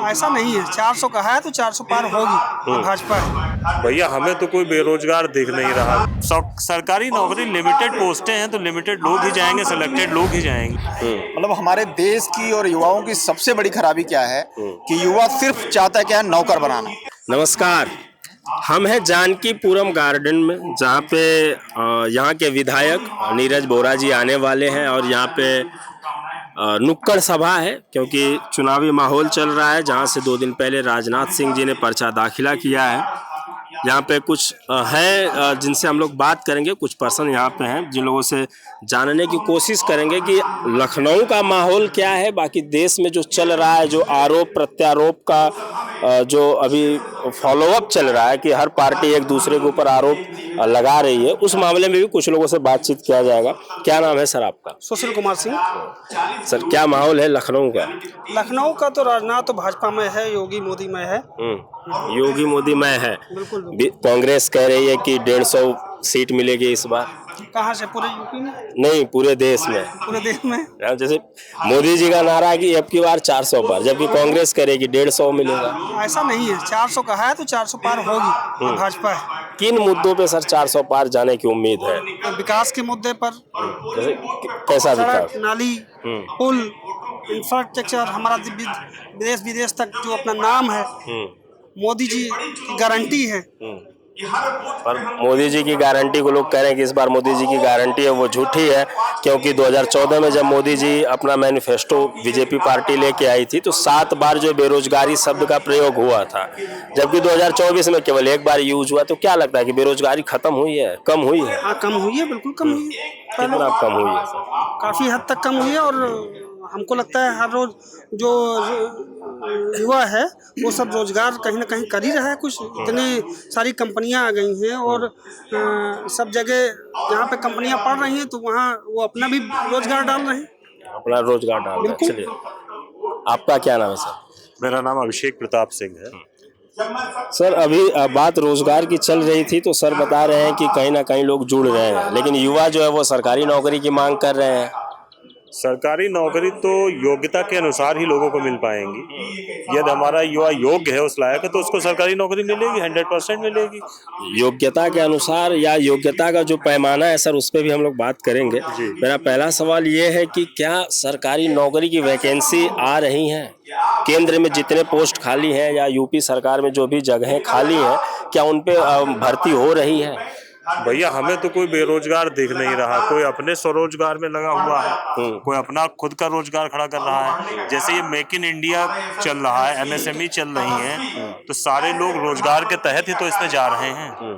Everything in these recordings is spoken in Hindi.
ऐसा नहीं है, 400 का है तो 400 पार होगी भाजपा है। भैया हमें तो कोई बेरोजगार दिख नहीं रहा। सरकारी नौकरी लिमिटेड पोस्टें हैं तो लिमिटेड लोग ही जाएंगे, सिलेक्टेड लोग ही जाएंगे। मतलब हमारे देश की और युवाओं की सबसे बड़ी खराबी क्या है कि युवा सिर्फ चाहता है क्या है, नौकर बनाना। नमस्कार, हम हैं जानकीपुरम गार्डन में, जहाँ पे यहाँ के विधायक नीरज बोरा जी आने वाले हैं और यहाँ पे नुक्कड़ सभा है, क्योंकि चुनावी माहौल चल रहा है। जहाँ से 2 दिन पहले राजनाथ सिंह जी ने पर्चा दाखिला किया है। यहाँ पे कुछ हैं जिनसे हम लोग बात करेंगे, कुछ पर्सन यहाँ पे हैं जिन लोगों से जानने की कोशिश करेंगे कि लखनऊ का माहौल क्या है, बाकी देश में जो चल रहा है, जो आरोप प्रत्यारोप का जो अभी फॉलोअप चल रहा है कि हर पार्टी एक दूसरे के ऊपर आरोप लगा रही है, उस मामले में भी कुछ लोगों से बातचीत किया जाएगा। क्या नाम है सर आपका? सुशील कुमार सिंह। सर क्या माहौल है लखनऊ का? लखनऊ का तो राजनाथ तो भाजपा में है, योगी मोदी में है। योगी मोदी में है। बिल्कुल। कांग्रेस कह रही है कि 150 सीट मिलेगी इस बार। कहाँ से? पूरे यूपी में? नहीं, पूरे देश में। पूरे देश में? जैसे मोदी जी का नारा है कि अब की बार 400 पार, जबकि कांग्रेस कह रही है कि 150 मिलेगा। ऐसा नहीं है, 400 का है तो 400 पार होगी भाजपा है। किन मुद्दों पे सर 400 पार जाने की उम्मीद है? विकास के मुद्दे पर, जैसे कैसा सड़क, विकास? नाली, पुल, इंफ्रास्ट्रक्चर, हमारा विदेश विदेश तक जो अपना नाम है, मोदी जी की गारंटी है। पर मोदी जी की गारंटी को लोग कह रहे हैं कि इस बार मोदी जी की गारंटी है वो झूठी है, क्योंकि 2014 में जब मोदी जी अपना मैनिफेस्टो बीजेपी पार्टी लेके आई थी तो 7 बार जो बेरोजगारी शब्द का प्रयोग हुआ था, जबकि 2024 में केवल 1 बार यूज हुआ। तो क्या लगता है कि बेरोजगारी खत्म हुई है, कम हुई है? हाँ, कम हुई है, बिल्कुल कम हुई है। कितना कम हुई है? काफी हद तक कम हुई है। और हमको लगता है हर रोज जो युवा है वो सब रोजगार कहीं ना कहीं कर ही रहा है। कुछ इतनी सारी कंपनियां आ गई हैं और सब जगह जहाँ पे कंपनियां पड़ रही हैं तो वहाँ वो अपना भी रोजगार डाल रहे हैं, अपना रोजगार डाल रहे हैं। चलिए, आपका क्या नाम है सर? मेरा नाम अभिषेक प्रताप सिंह है। सर अभी बात रोजगार की चल रही थी तो सर बता रहे हैं कि कहीं ना कहीं लोग जुड़ रहे हैं, लेकिन युवा जो है वो सरकारी नौकरी की मांग कर रहे हैं। सरकारी नौकरी तो योग्यता के अनुसार ही लोगों को मिल पाएंगी। यदि हमारा युवा योग्य है, उस लायक है, तो उसको सरकारी नौकरी मिलेगी, 100% मिलेगी। योग्यता के अनुसार या योग्यता का जो पैमाना है सर, उस पर भी हम लोग बात करेंगे। मेरा पहला सवाल ये है कि क्या सरकारी नौकरी की वैकेंसी आ रही हैं? केंद्र में जितने पोस्ट खाली हैं या यूपी सरकार में जो भी जगहें खाली हैं, क्या उन पे भर्ती हो रही है? भैया हमें तो कोई बेरोजगार दिख नहीं रहा। कोई अपने स्वरोजगार में लगा हुआ है, कोई अपना खुद का रोजगार खड़ा कर रहा है। जैसे ये मेक इन इंडिया चल रहा है, MSME चल रही है, तो सारे लोग रोजगार के तहत ही तो इसमें जा रहे हैं।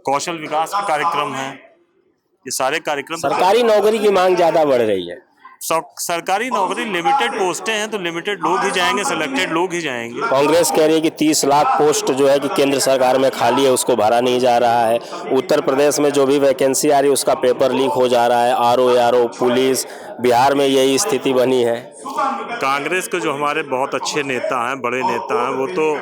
कौशल विकास के कार्यक्रम हैं, ये सारे कार्यक्रम। सरकारी नौकरी की मांग ज्यादा बढ़ रही है। सरकारी नौकरी लिमिटेड पोस्टें हैं तो लिमिटेड लोग ही जाएंगे, सिलेक्टेड लोग ही जाएंगे। कांग्रेस कह रही है कि 30 लाख पोस्ट जो है कि केंद्र सरकार में खाली है, उसको भरा नहीं जा रहा है। उत्तर प्रदेश में जो भी वैकेंसी आ रही है उसका पेपर लीक हो जा रहा है। RO पुलिस, बिहार में यही स्थिति बनी है। कांग्रेस के जो हमारे बहुत अच्छे नेता हैं, बड़े नेता हैं, वो तो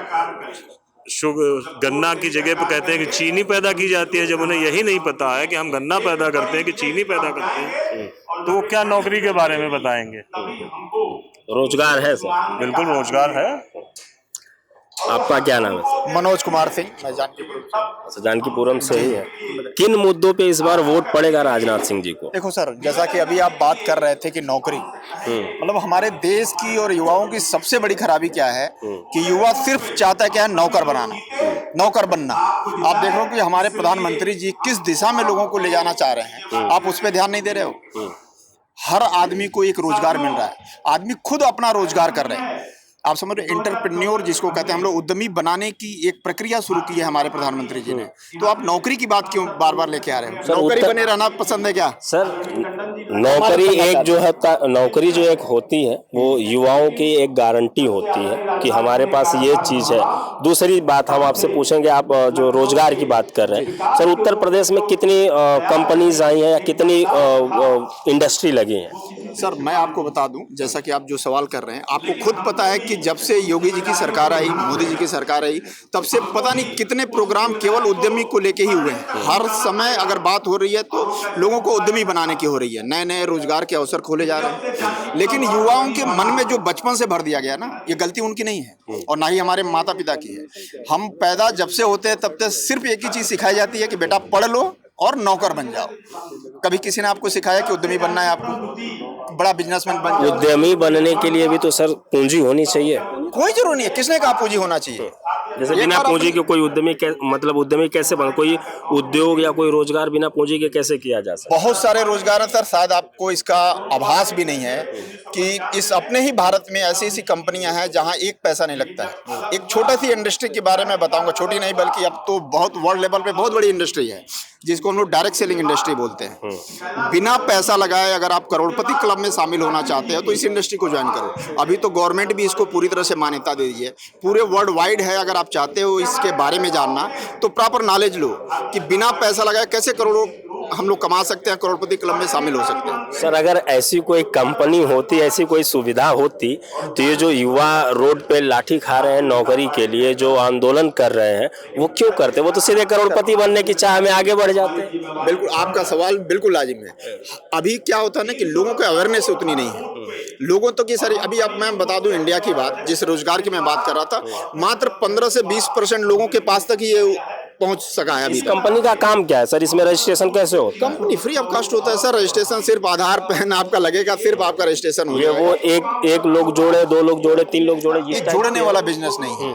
गन्ना की जगह पे कहते हैं कि चीनी पैदा की जाती है। जब उन्हें यही नहीं पता है कि हम गन्ना पैदा करते हैं कि चीनी पैदा करते हैं, तो वो क्या नौकरी के बारे में बताएंगे? रोजगार है सर? बिल्कुल रोजगार है। आपका क्या नाम है? मनोज कुमार सिंह, मैं जानकीपुरम से। अच्छा, जानकीपुरम से ही है। किन मुद्दों पे इस बार वोट पड़ेगा राजनाथ सिंह जी को? देखो सर, जैसा कि अभी आप बात कर रहे थे कि नौकरी, मतलब हमारे देश की और युवाओं की सबसे बड़ी खराबी क्या है कि युवा सिर्फ चाहता है क्या है, नौकर बनाना, नौकर बनना। आप देख लो कि हमारे प्रधानमंत्री जी किस दिशा में लोगों को ले जाना चाह रहे हैं, आप उस पर ध्यान नहीं दे रहे हो। हर आदमी को एक रोजगार मिल रहा है, आदमी खुद अपना रोजगार कर रहे हैं। आप समझ रहे, एंटरप्रेन्योर जिसको कहते हैं हम लोग, उद्यमी बनाने की एक प्रक्रिया शुरू की है हमारे प्रधानमंत्री जी ने। तो आप नौकरी की बात क्यों बार बार लेके आ रहे हो? नौकरी बने रहना पसंद है क्या सर? नौकरी एक जो है, नौकरी जो एक होती है वो युवाओं की एक गारंटी होती है कि हमारे पास ये चीज है। दूसरी बात हम आपसे पूछेंगे, आप जो रोजगार की बात कर रहे हैं सर, उत्तर प्रदेश में कितनी कंपनीज आई हैं या कितनी इंडस्ट्री लगी हैं? सर मैं आपको बता दूं, जैसा कि आप जो सवाल कर रहे हैं, आपको खुद पता है कि कि जब से योगी जी की सरकार आई, मोदी जी की सरकार आई, तब से पता नहीं कितने प्रोग्राम केवल उद्यमी को लेके ही हुए हैं। हर समय अगर बात हो रही है तो लोगों को उद्यमी बनाने की हो रही है, नए नए रोजगार के अवसर खोले जा रहे हैं। लेकिन युवाओं के मन में जो बचपन से भर दिया गया ना, ये गलती उनकी नहीं है और ना ही हमारे माता पिता की है। हम पैदा जब से होते हैं तब तक सिर्फ एक ही चीज सिखाई जाती है कि बेटा पढ़ लो और नौकर बन जाओ। कभी किसी ने आपको सिखाया कि उद्यमी बनना है, आपको बड़ा बिजनेसमैन बन जाओ? उद्यमी बनने के लिए भी तो सर पूंजी होनी चाहिए। कोई जरूर नहीं है, किसने कहा पूंजी होना चाहिए? जैसे बिना पूंजी के कोई उद्यमी मतलब उद्यमी कैसे बन, कोई उद्योग या कोई रोजगार बिना पूंजी के कैसे किया जा सकता? बहुत सारे रोजगार हैं सर, शायद आपको इसका आभास भी नहीं है कि इस अपने ही भारत में ऐसी ऐसी कंपनियां हैं जहां एक पैसा नहीं लगता है। एक छोटी सी इंडस्ट्री के बारे में बताऊंगा, छोटी नहीं बल्कि अब तो बहुत वर्ल्ड लेवल पे बहुत बड़ी इंडस्ट्री है जिसको हम लोग डायरेक्ट सेलिंग इंडस्ट्री बोलते हैं। बिना पैसा लगाए अगर आप करोड़पति क्लब में शामिल होना चाहते हो तो इस इंडस्ट्री को ज्वाइन करो। अभी तो गवर्नमेंट भी इसको पूरी तरह से मान्यता दे दी है, पूरे वर्ल्ड वाइड है। अगर आप चाहते हो इसके बारे में जानना तो प्रॉपर नॉलेज लो कि बिना पैसा लगाए कैसे करोड़ों हम लोग कमा सकते हैं, करोड़पति क्लब में शामिल हो सकते हैं। सर अगर ऐसी कोई कंपनी होती, ऐसी कोई सुविधा होती तो ये जो युवा रोड पे लाठी खा रहे हैं नौकरी के लिए, जो आंदोलन कर रहे हैं, वो क्यों करते? वो तो सीधे करोड़पति बनने की चाह में आगे बढ़ जाते हैं। बिल्कुल, आपका सवाल बिल्कुल लाजिम है। अभी क्या होता है ना कि लोगों को अवेयरनेस उतनी नहीं है। लोगों तो की सारी, अभी अब मैं बता दूं इंडिया की बात, जिस रोजगार की मैं बात कर रहा था, मात्र 15 से 20% लोगों के पास तक ये पहुंच सका है। अभी इस कंपनी का काम क्या है सर? इसमें रजिस्ट्रेशन कैसे होता है? कंपनी फ्री ऑफ कॉस्ट होता है सर। रजिस्ट्रेशन सिर्फ आधार पैन आपका लगेगा, सिर्फ आपका रजिस्ट्रेशन हो ये जाएगा। वो एक लोग जोड़े, 2 लोग जोड़े, 3 लोग जोड़े, ये जोड़ने वाला बिजनेस नहीं है।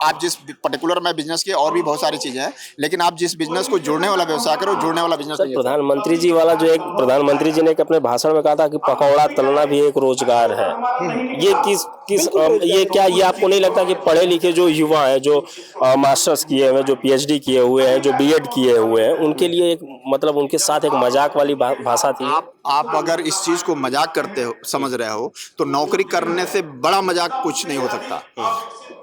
आप जिस पर्टिकुलर में बिजनेस के और भी बहुत सारी चीजें हैं, लेकिन आप जिस बिजनेस को जोड़ने वाला व्यवसाय करो, जोड़ने वाला बिजनेस नहीं है। प्रधानमंत्री जी वाला जो एक प्रधानमंत्री जी ने अपने भाषण में कहा था कि पकौड़ा तलना भी एक रोजगार है। ये ये क्या, ये आपको नहीं लगता कि पढ़े लिखे जो युवा हैं, जो मास्टर्स किए हुए हैं, जो PhD किए हुए हैं, जो B.Ed किए हुए हैं, उनके लिए एक मतलब उनके साथ एक मजाक वाली भाषा थी? आप अगर इस चीज को मजाक करते हो, समझ रहे हो, तो नौकरी करने से बड़ा मजाक कुछ नहीं हो सकता।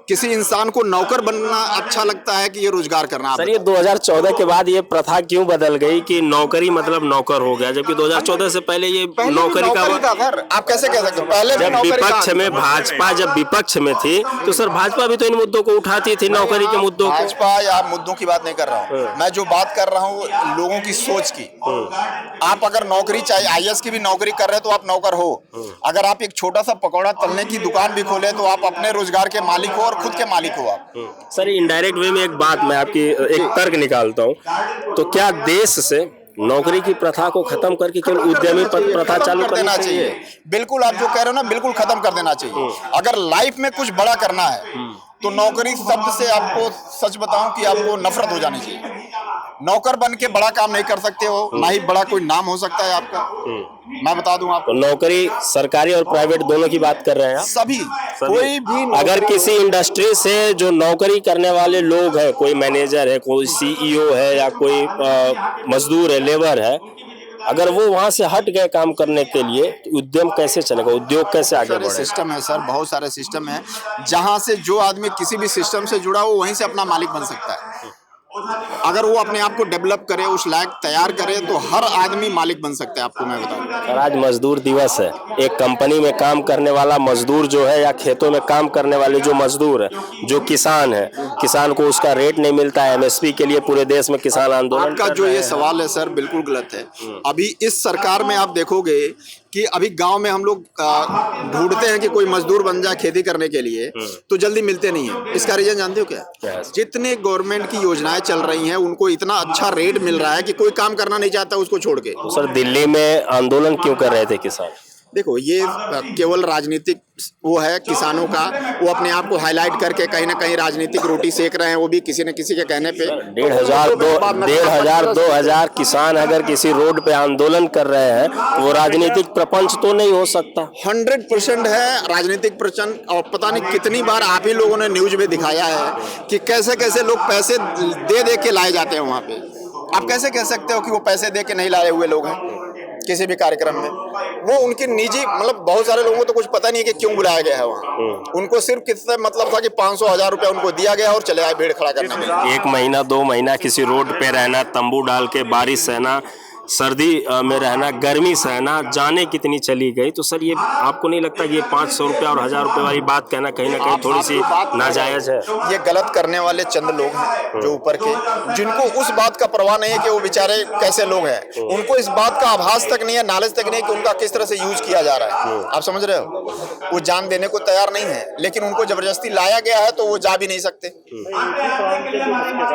किसी इंसान को नौकर बनना अच्छा लगता है कि ये रोजगार करना? सर ये 2014 के बाद ये प्रथा क्यों बदल गई कि नौकरी मतलब नौकर हो गया, जबकि 2014 से पहले ये नौकरी का सर, आप कैसे कह सकते हो? पहले जब विपक्ष में भाजपा जब विपक्ष में थी तो सर भाजपा भी तो इन मुद्दों को उठाती थी, नौकरी के मुद्दों को। भाजपा या मुद्दों की बात नहीं कर रहा हूँ मैं, जो बात कर रहा हूँ लोगों की सोच की। आप अगर नौकरी चाहिए, IAS की भी नौकरी कर रहे हो तो आप नौकर हो। अगर आप एक छोटा सा पकौड़ा तलने की दुकान भी खोले तो आप अपने रोजगार के मालिक हो और खुद के मालिक हो आप। सर इनडायरेक्ट वे में एक बात मैं आपकी एक तर्क निकालता हूँ, तो क्या देश से नौकरी की प्रथा को खत्म करके केवल उद्यमी प्रथा चालू कर देना चाहिए? बिल्कुल, आप जो कह रहे हो ना, बिल्कुल खत्म कर देना चाहिए। अगर लाइफ में कुछ बड़ा करना है तो नौकरी शब्द से आपको सच बताऊं कि आपको नफरत हो जानी चाहिए। नौकर बन के बड़ा काम नहीं कर सकते हो, ना ही बड़ा कोई नाम हो सकता है आपका। मैं बता दूं आपको, तो नौकरी सरकारी और प्राइवेट दोनों की बात कर रहे हैं आप? सभी कोई भी अगर किसी इंडस्ट्री से जो नौकरी करने वाले लोग हैं, कोई मैनेजर है, कोई CEO है या कोई मजदूर है, लेबर है, अगर वो वहाँ से हट गए काम करने के लिए तो उद्यम कैसे चलेगा, उद्योग कैसे आगे बढ़ेगा? सिस्टम है सर, बहुत सारे सिस्टम है जहाँ से जो आदमी किसी भी सिस्टम से जुड़ा हो वहीं से अपना मालिक बन सकता है। अगर वो अपने आप को डेवलप करे, उस लायक तैयार करे, तो हर आदमी मालिक बन सकता है। आपको मैं बताऊं, आज मजदूर दिवस है। एक कंपनी में काम करने वाला मजदूर जो है, या खेतों में काम करने वाले जो मजदूर है, जो किसान है, किसान को उसका रेट नहीं मिलता है। MSP के लिए पूरे देश में किसान आंदोलन आपका जो ये सवाल है सर, बिल्कुल गलत है। अभी इस सरकार में आप देखोगे कि अभी गांव में हम लोग ढूंढते हैं कि कोई मजदूर बन जाए खेती करने के लिए, तो जल्दी मिलते नहीं है। इसका रीजन जानते हो क्या? जितने गवर्नमेंट की योजनाएं चल रही हैं उनको इतना अच्छा रेट मिल रहा है कि कोई काम करना नहीं चाहता उसको छोड़ के। तो सर दिल्ली में आंदोलन क्यों कर रहे थे किसान? देखो, ये केवल राजनीतिक वो है किसानों का, वो अपने आप को हाईलाइट करके कहीं ना कहीं राजनीतिक रोटी सेक रहे हैं, वो भी किसी न किसी के कहने पे। 1,500-2,000 किसान अगर किसी रोड पे आंदोलन कर रहे हैं तो वो राजनीतिक प्रपंच तो नहीं हो सकता? 100% है राजनीतिक प्रपंच। और पता नहीं कितनी बार आप ही लोगों ने न्यूज में दिखाया है कि कैसे कैसे लोग पैसे दे के लाए जाते हैं वहाँ पे। आप कैसे कह सकते हो कि वो पैसे दे के नहीं लाए हुए लोग हैं किसी भी कार्यक्रम में? वो उनकी निजी, मतलब बहुत सारे लोगों को तो कुछ पता नहीं है कि क्यों बुलाया गया है वहाँ। उनको सिर्फ कितना मतलब था कि 500-1000 रुपया उनको दिया गया और चले आए भीड़ खड़ा करने में। 1 महीना 2 महीना किसी रोड पे रहना, तंबू डाल के बारिश सहना, सर्दी में रहना, गर्मी सहना, जाने कितनी चली गई। तो सर ये आपको नहीं लगता कि ये 500 रुपया और 1000 रुपये वाली बात कहना कहीं ना कहीं थोड़ी सी नाजायज है? ये गलत करने वाले चंद लोग हैं जो ऊपर के, जिनको उस बात का परवाह नहीं है कि वो बेचारे कैसे लोग हैं। उनको इस बात का आभास तक नहीं है, नॉलेज तक नहीं है कि उनका किस तरह से यूज किया जा रहा है। आप समझ रहे हो? वो जान देने को तैयार नहीं है, लेकिन उनको जबरदस्ती लाया गया है तो वो जा भी नहीं सकते।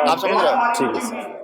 आप समझ रहे हो? ठीक है सर।